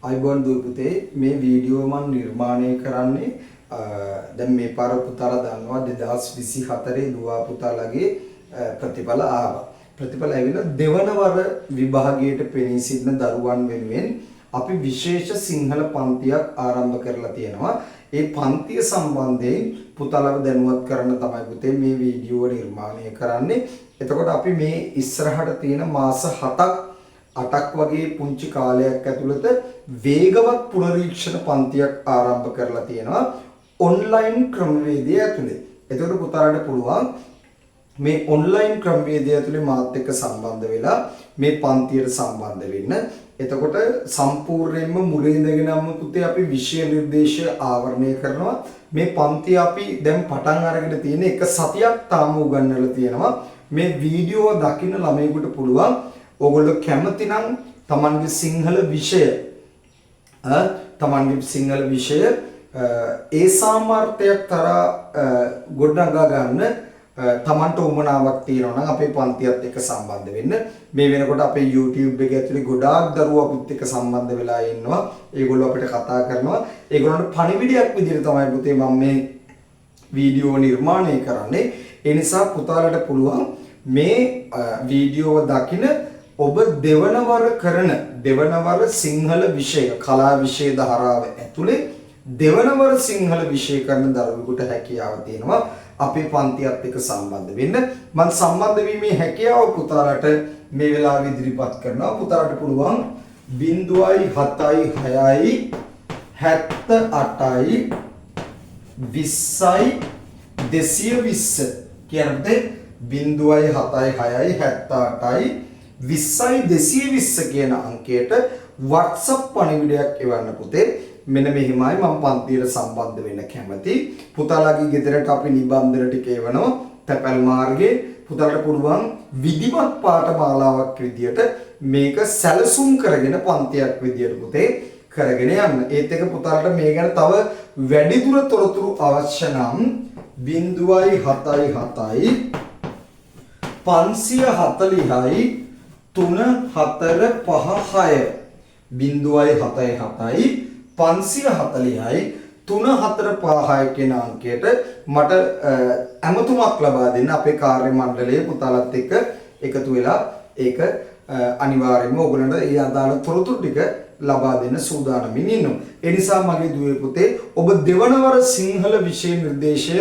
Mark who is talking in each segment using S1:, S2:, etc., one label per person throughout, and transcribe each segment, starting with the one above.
S1: අයිබෝන් දුව පුතේ මේ වීඩියෝ මම නිර්මාණය කරන්නේ දැන් මේ පාර පුතාලා දන්නවා 2024 දුව පුතාලගේ ප්‍රතිඵල ආවා. ප්‍රතිඵල ඇවිල්ලා දෙවන වර විභාගයට පෙනී සිටින දරුවන් වෙනුවෙන් අපි විශේෂ සිංහල පන්තියක් ආරම්භ කරලා තියෙනවා. ඒ පන්තිය සම්බන්ධයෙන් පුතාලව දැනුවත් කරන්න තමයි පුතේ මේ වීඩියෝ නිර්මාණය කරන්නේ. එතකොට අපි මේ ඉස්සරහට තියෙන මාස 7ක් වගේ පුංචි කාලයක් ඇතුළත වේගවත් පුනරීක්ෂණ පන්තියක් ආරම්භ කරලා තියෙනවා ඔන්ලයින් ක්‍රමවේදය ඇතුළේ. එතකොට පුතාලට පුළුවන් මේ ඔන්ලයින් ක්‍රමවේදය ඇතුළේ මාත් එක්ක සම්බන්ධ වෙලා මේ පන්තියට සම්බන්ධ වෙන්න. එතකොට සම්පූර්ණයෙන්ම මුලින් ඉඳගෙනම පුතේ අපි විෂය නිර්දේශය ආවරණය කරනවා. මේ පන්තිය අපි දැන් පටන් අරගෙන තියෙන එක සතියක් තාම උගන්වලා තියෙනවා. මේ වීඩියෝ දකින්න ළමයෙකුට පුළුවන් ඔයගොල්ලෝ කැමති නම් තමන්ගේ සිංහල විෂය ඒ සාමර්ථයක් තරා ගොඩනගා ගන්න තමන්ට උවමනාවක් තියෙනවා නම් අපේ පන්තියත් එක්ක සම්බන්ධ වෙන්න. මේ වෙනකොට අපේ YouTube එකේ ඇතුලේ ගොඩාක් දරුවෝ අපිත් එක්ක සම්බන්ධ වෙලා ඉන්නවා. ඒගොල්ලෝ අපිට කතා කරනවා. ඒගොල්ලන්ට පණිවිඩයක් විදිහට තමයි පුතේ මම මේ වීඩියෝ නිර්මාණය කරන්නේ. ඒ නිසා පුතාලට පුළුවන් මේ වීඩියෝව දකින ඔබ දෙවනවර සිංහල විෂය කලා විෂය ධාරාව ඇතුලේ දෙවනවර සිංහල විෂය කරන දරුවෙකුට හැකියාව තියෙනවා අපේ පන්තියත් එක්ක සම්බන්ධ වෙන්න. මම සම්බන්ධ වීමේ හැකියාව පුතාලට මේ වෙලාවේ ඉදිරිපත් කරනවා. පුතාලට පුළුවන් 0.76 78යි 20යි 220 කියන්නේ 0.76යි 78යි 20යි 220 කියන අංකයට WhatsApp පණිවිඩයක් එවන්න පුතේ. මෙන්න මෙහිමයි මම පන්තියට සම්බන්ධ වෙන්න කැමති. පුතාලගේ ගෙදරට අපි නිබන්ධන ටික එවනවා. තැපැල් මාර්ගයේ පුතාලට පුළුවන් විධිමත් පාඨමාලාවක් විදියට මේක සැලසුම් කරගෙන පන්තියක් විදියට පුතේ කරගෙන යන්න. ඒත් එක පුතාලට මේ ගැන තව වැඩිදුර තොරතුරු අවශ්‍ය නම් 0.77යි 540යි 345 0.77යි 540යි 345 කියන අංකයට මට ඇමතුමක් ලබා දෙන්න. අපේ කාර්ය මණ්ඩලයේ පුතාලත් එක්ක එකතු වෙලා ඒක අනිවාර්යයෙන්ම ඔයගොල්ලන්ට ඒ අදාළ තොරතුරු ටික ලබා දෙන්න සූදානම්ින් ඉන්නවා. ඒ නිසා මගේ දුවේ පුතේ ඔබ දෙවනවර සිංහල විෂය නිර්දේශය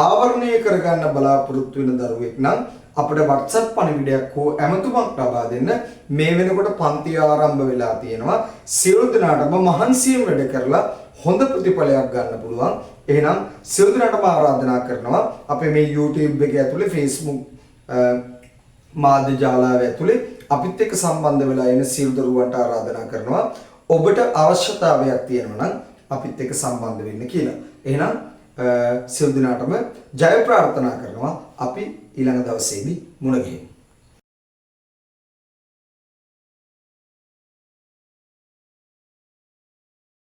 S1: ආවරණය කරගන්න බලාපොරොත්තු වෙන දරුවෙක් නම් අපිට WhatsApp පණිවිඩයක් හෝ ඇමතුමක් ලබා දෙන්න. මේ වෙනකොට පන්ති ආරම්භ වෙලා තියෙනවා. සියලු දෙනාටම මහන්සියෙන් වැඩ කරලා හොඳ ප්‍රතිඵලයක් ගන්න පුළුවන්. එහෙනම් සියලු දෙනාටම ආරාධනා කරනවා අපේ මේ YouTube එකේ ඇතුලේ Facebook මාධ්‍ය ජාලාව ඇතුලේ අපිත් එක්ක සම්බන්ධ වෙලා ඉන්න සියලු දරුවන්ට ආරාධනා කරනවා ඔබට අවශ්‍යතාවයක් තියෙනවා නම් අපිත් එක්ක සම්බන්ධ වෙන්න කියලා. එහෙනම් සියලු දෙනාටම ජය ප්‍රාර්ථනා කරනවා. අපි ඊළඟ දවසේදී මුණ ගැහෙමු.